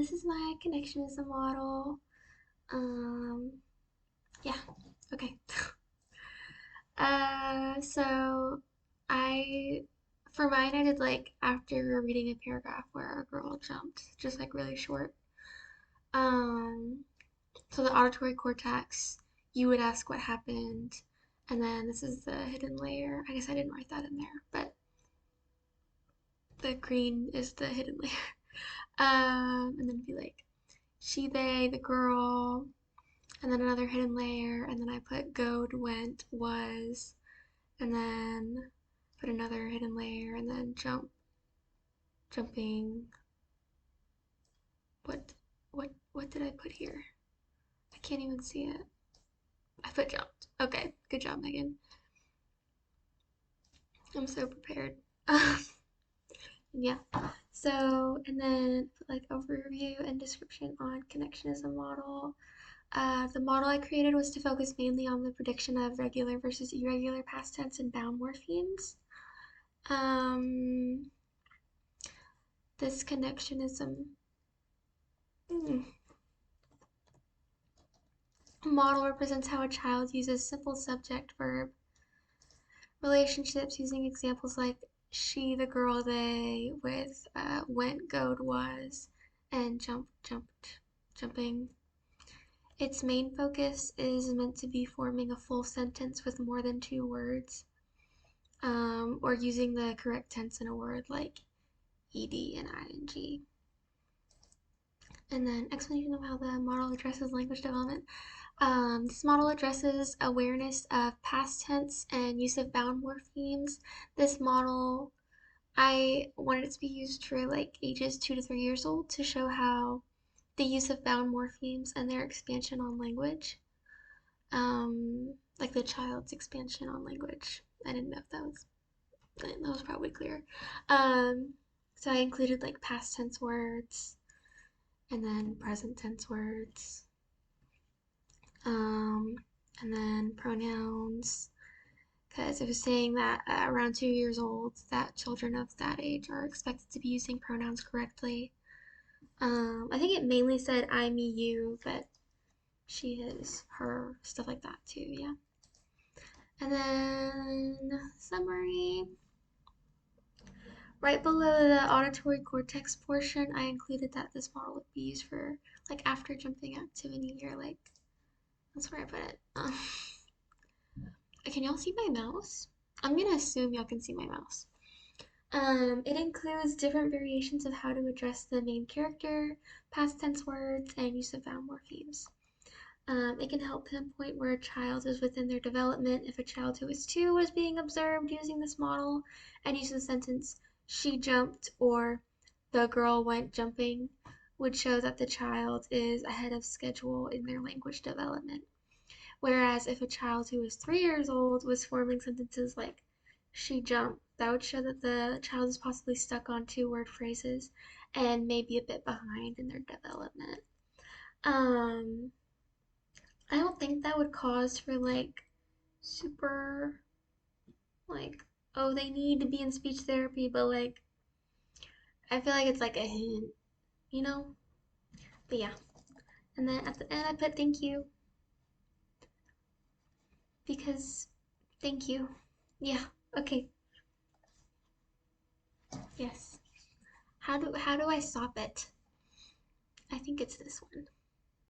this is my connectionism model. Um, yeah, okay. So I, for mine, I did like after reading a paragraph where a girl jumped, just like really short. Um, so the auditory cortex, you would ask what happened, and then this is the hidden layer. I guess I didn't write that in there, but the green is the hidden layer. And then it'd be like she, they, the girl, and then another hidden layer, and then I put goad, went, was, and then put another hidden layer, and then jumping. What did I put here? I can't even see it. I put jumped. Okay, good job, Megan. I'm so prepared. Yeah. So, and then like overview and description on connectionism model. The model I created was to focus mainly on the prediction of regular versus irregular past tense and bound morphemes. Um, this connectionism model represents how a child uses simple subject verb relationships using examples like she, the girl, they, with went, goed, was, and jumping. Its main focus is meant to be forming a full sentence with more than two words, or using the correct tense in a word like ed and ing. And then explanation of how the model addresses language development. This model addresses awareness of past tense and use of bound morphemes. This model, I wanted it to be used for like ages 2 to 3 years old to show how the use of bound morphemes and their expansion on language, like the child's expansion on language. I didn't know if that was probably clear. Um, so I included like past tense words and then present tense words, um, and then pronouns. Because it was saying that around 2 years old, that children of that age are expected to be using pronouns correctly. I think it mainly said I, me, you, but she, his, her, stuff like that too, yeah. And then summary. Right below the auditory cortex portion, I included that this model would be used for like after jumping activity or like that's where I put it. Can y'all see my mouse? I'm gonna assume y'all can see my mouse. It includes different variations of how to address the main character, past tense words, and use of vowel morphemes. It can help pinpoint where a child is within their development. If a child who is 2 was being observed using this model and using the sentence, she jumped or the girl went jumping, would show that the child is ahead of schedule in their language development. Whereas if a child who is 3 years old was forming sentences like she jumped, that would show that the child is possibly stuck on 2 word phrases and maybe a bit behind in their development. Um, I don't think that would cause for like super like, oh, they need to be in speech therapy, but like I feel like it's like a hint, you know? But yeah. And then at the end I put thank you because thank you. Yeah. Okay. Yes. How do I stop it? I think it's this one.